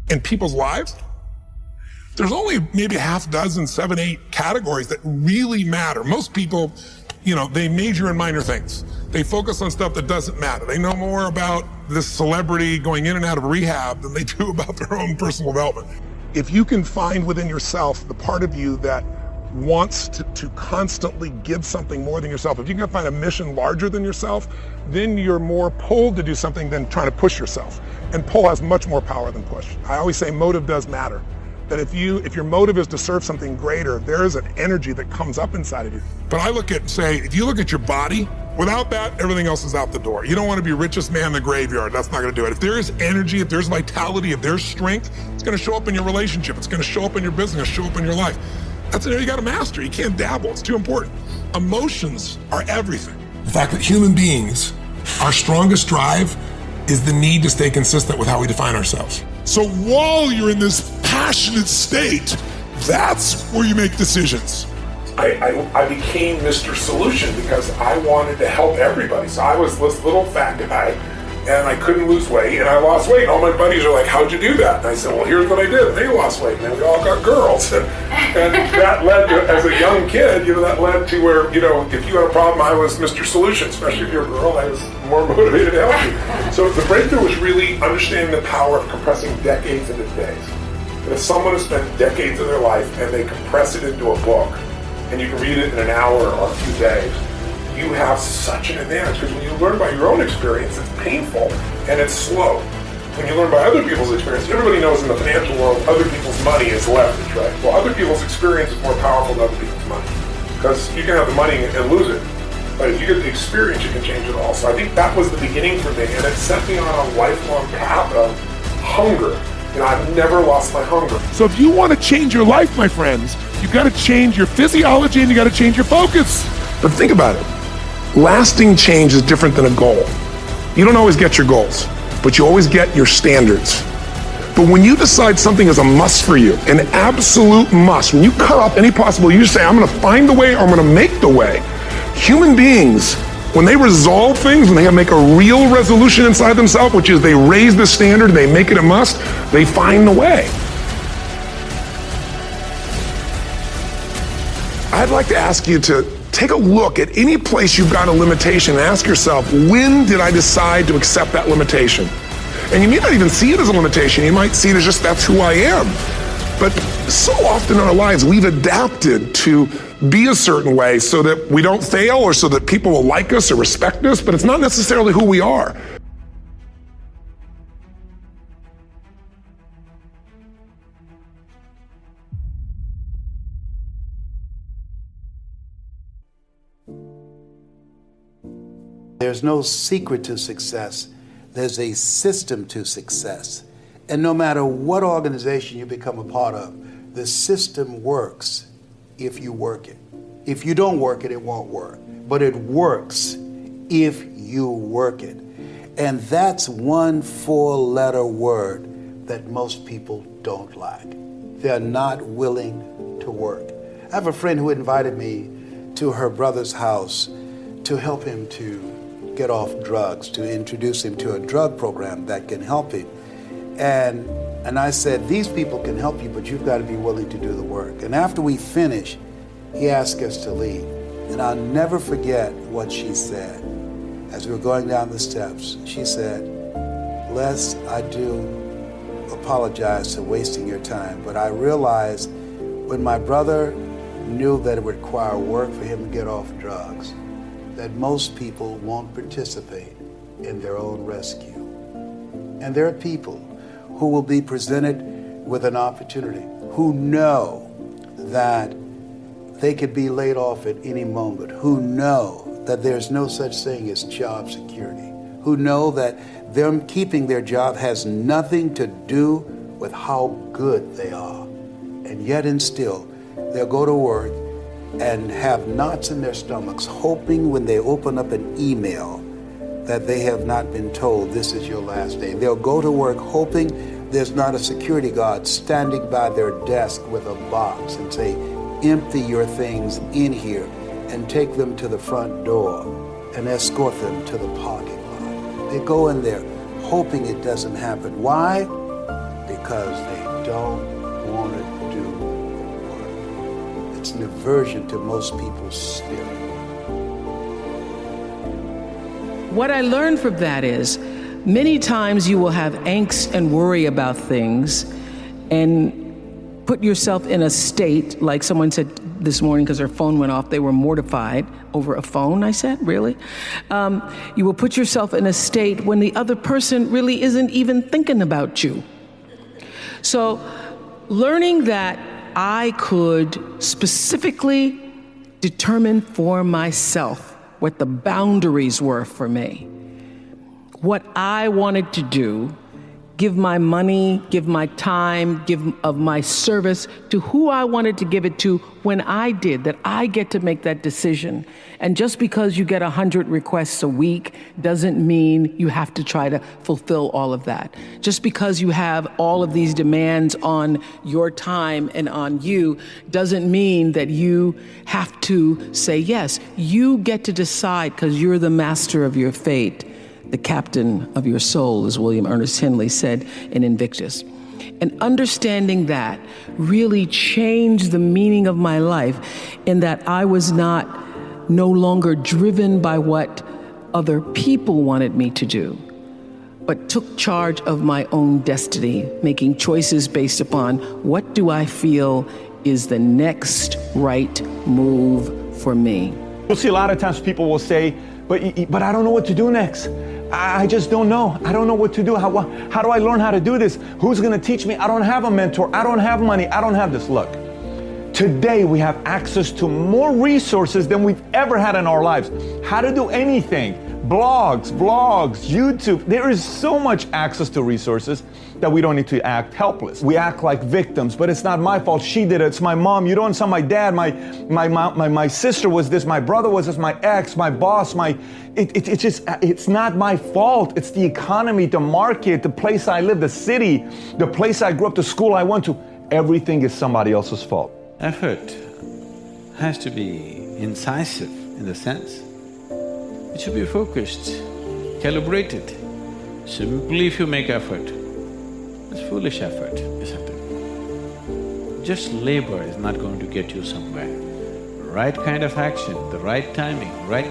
in people's lives, there's only maybe a half dozen, 7, 8 categories that really matter. Most people, they major in minor things. They focus on stuff that doesn't matter. They know more about this celebrity going in and out of rehab than they do about their own personal development. If you can find within yourself the part of you that wants to constantly give something more than yourself, if you can find a mission larger than yourself, then you're more pulled to do something than trying to push yourself. And pull has much more power than push. I always say motive does matter. That if your motive is to serve something greater, there is an energy that comes up inside of you. But I if you look at your body, without that, everything else is out the door. You don't want to be richest man in the graveyard. That's not going to do it. If there is energy, if there's vitality, if there's strength, it's going to show up in your relationship. It's going to show up in your business, show up in your life. That's an area you got to master. You can't dabble. It's too important. Emotions are everything. The fact that human beings, our strongest drive is the need to stay consistent with how we define ourselves. So while you're in this passionate state, that's where you make decisions. I became Mr. Solution because I wanted to help everybody. So I was this little fat guy and I couldn't lose weight and I lost weight. All my buddies are like, how'd you do that? And I said, well, here's what I did. And they lost weight and then we all got girls. And that led to, as a young kid, that led to where, if you had a problem, I was Mr. Solution, especially if you're a girl, I was more motivated to help you. So the breakthrough was really understanding the power of compressing decades into days. And if someone has spent decades of their life and they compress it into a book, and you can read it in an hour or a few days, you have such an advantage, because when you learn by your own experience, it's painful and it's slow. When you learn by other people's experience, everybody knows in the financial world, other people's money is leverage, right? Well, other people's experience is more powerful than other people's money, because you can have the money and lose it. But if you get the experience, you can change it all. So I think that was the beginning for me, and it set me on a lifelong path of hunger. I've never lost my hunger. So if you want to change your life, my friends, you've got to change your physiology and you got to change your focus. But think about it. Lasting change is different than a goal. You don't always get your goals, but you always get your standards. But when you decide something is a must for you, an absolute must, when you cut off any possible, you say, I'm going to find the way or I'm going to make the way. Human beings, when they resolve things, when they make a real resolution inside themselves, which is they raise the standard, they make it a must, they find the way. I'd like to ask you to take a look at any place you've got a limitation and ask yourself, when did I decide to accept that limitation? And you may not even see it as a limitation. You might see it as just that's who I am. But so often in our lives, we've adapted to be a certain way so that we don't fail or so that people will like us or respect us, but it's not necessarily who we are. There's no secret to success. There's a system to success. And no matter what organization you become a part of, the system works if you work it. If you don't work it, it won't work. But it works if you work it. And that's one 4-letter word that most people don't like. They're not willing to work. I have a friend who invited me to her brother's house to help him to get off drugs, to introduce him to a drug program that can help him. And I said, these people can help you, but you've got to be willing to do the work. And after we finished, he asked us to leave. And I'll never forget what she said. As we were going down the steps, she said, Les, I do apologize for wasting your time, but I realized when my brother knew that it would require work for him to get off drugs, that most people won't participate in their own rescue. And there are people who will be presented with an opportunity, who know that they could be laid off at any moment, who know that there's no such thing as job security, who know that them keeping their job has nothing to do with how good they are. And yet and still, they'll go to work and have knots in their stomachs, hoping when they open up an email that they have not been told this is your last day. They'll go to work hoping there's not a security guard standing by their desk with a box and say, empty your things in here and take them to the front door and escort them to the parking lot. They go in there hoping it doesn't happen. Why? because they don't want to do work. It's an aversion to most people's spirit. What I learned from that is, many times you will have angst and worry about things and put yourself in a state, like someone said this morning because their phone went off, they were mortified over a phone. I said, really? You will put yourself in a state when the other person really isn't even thinking about you. So learning that I could specifically determine for myself what the boundaries were for me, what I wanted to do, give my money, give my time, give of my service to who I wanted to give it to when I did, that I get to make that decision. And just because you get 100 requests a week doesn't mean you have to try to fulfill all of that. Just because you have all of these demands on your time and on you doesn't mean that you have to say yes. You get to decide because you're the master of your fate. The captain of your soul, as William Ernest Henley said in Invictus. And understanding that really changed the meaning of my life in that I was no longer driven by what other people wanted me to do, but took charge of my own destiny, making choices based upon what do I feel is the next right move for me. You'll see a lot of times people will say, but I don't know what to do next. I just don't know. I don't know what to do. How do I learn how to do this? Who's going to teach me? I don't have a mentor. I don't have money. I don't have this. Look, today we have access to more resources than we've ever had in our lives. How to do anything. Blogs, vlogs, YouTube. There is so much access to resources that we don't need to act helpless. We act like victims, but it's not my fault. She did it. It's my mom. You don't sound my dad. My sister was this. My brother was this. My ex, my boss, it's not my fault. It's the economy, the market, the place I live, the city, the place I grew up, the school I went to. Everything is somebody else's fault. Effort has to be incisive in the sense it should be focused, calibrated. Simply if you make effort, it's foolish effort, isn't it? Just labor is not going to get you somewhere. Right kind of action, the right timing, right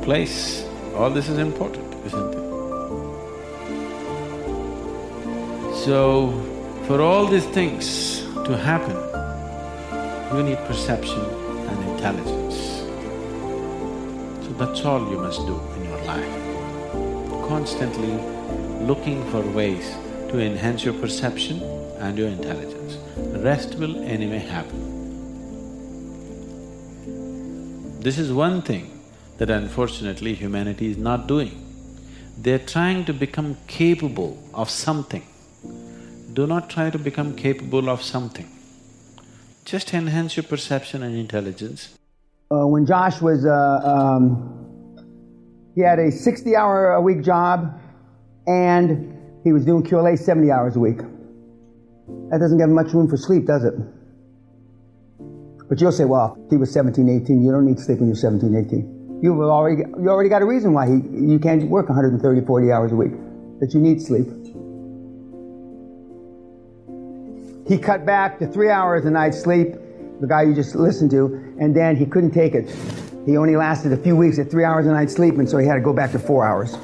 place, all this is important, isn't it? So, for all these things to happen, you need perception and intelligence. So that's all you must do in your life. Constantly looking for ways to enhance your perception and your intelligence. The rest will anyway happen. This is one thing that unfortunately humanity is not doing. They're trying to become capable of something. Do not try to become capable of something. Just enhance your perception and intelligence. When Josh was, he had a 60-hour-a-week job, and he was doing QLA 70 hours a week. That doesn't give much room for sleep, does it? But you'll say, well, he was 17, 18, you don't need sleep when you're 17, 18. You already got a reason why you can't work 130, 40 hours a week, that you need sleep. He cut back to 3 hours a night sleep, the guy you just listened to, and then he couldn't take it. He only lasted a few weeks at 3 hours a night sleep, and so he had to go back to 4 hours.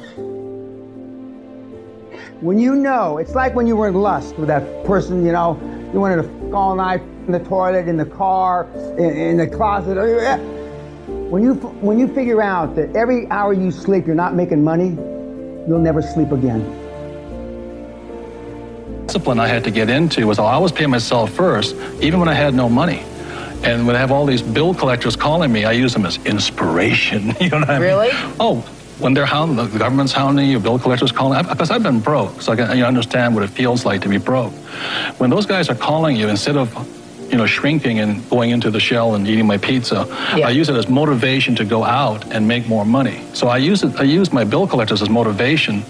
When you know, it's like when you were in lust with that person, you know, you wanted to f*** all night in the toilet, in the car, in the closet. When you figure out that every hour you sleep, you're not making money, you'll never sleep again. Discipline I had to get into was I always pay myself first, even when I had no money. And when I have all these bill collectors calling me, I use them as inspiration. You know what I mean? Really? Oh, when they're hounding, the government's hounding you, bill collectors calling, because I've been broke, so I can understand what it feels like to be broke. When those guys are calling you, instead of shrinking and going into the shell and eating my pizza, I use it as motivation to go out and make more money. So I use my bill collectors as motivation,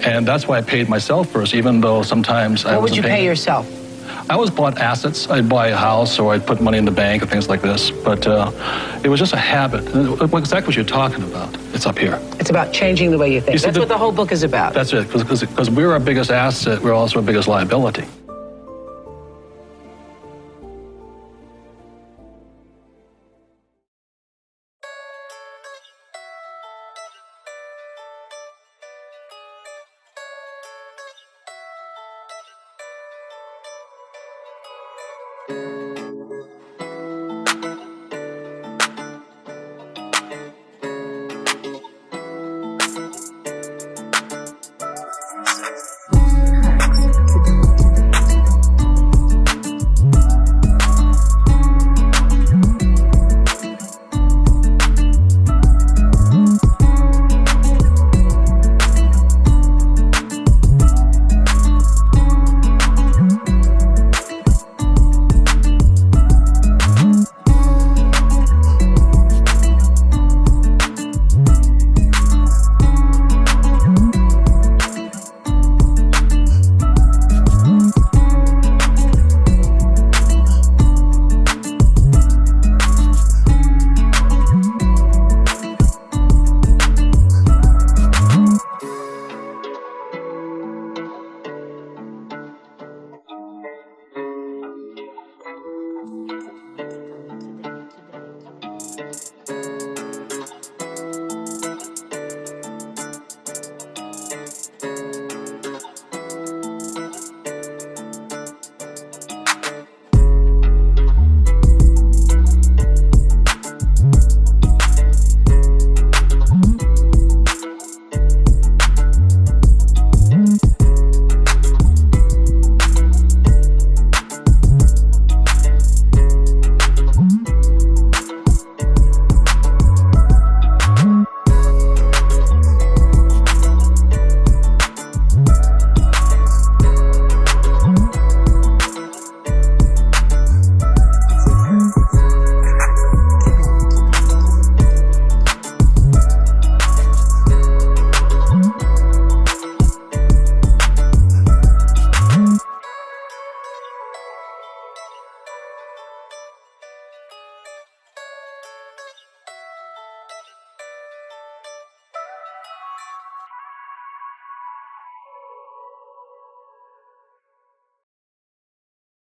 and that's why I paid myself first, even though sometimes I wasn't paying. What would you pay yourself? I always bought assets. I'd buy a house or I'd put money in the bank or things like this. But it was just a habit. Exactly what you're talking about. It's up here. It's about changing the way you think. That's what the whole book is about. That's it. Because we're our biggest asset, we're also our biggest liability.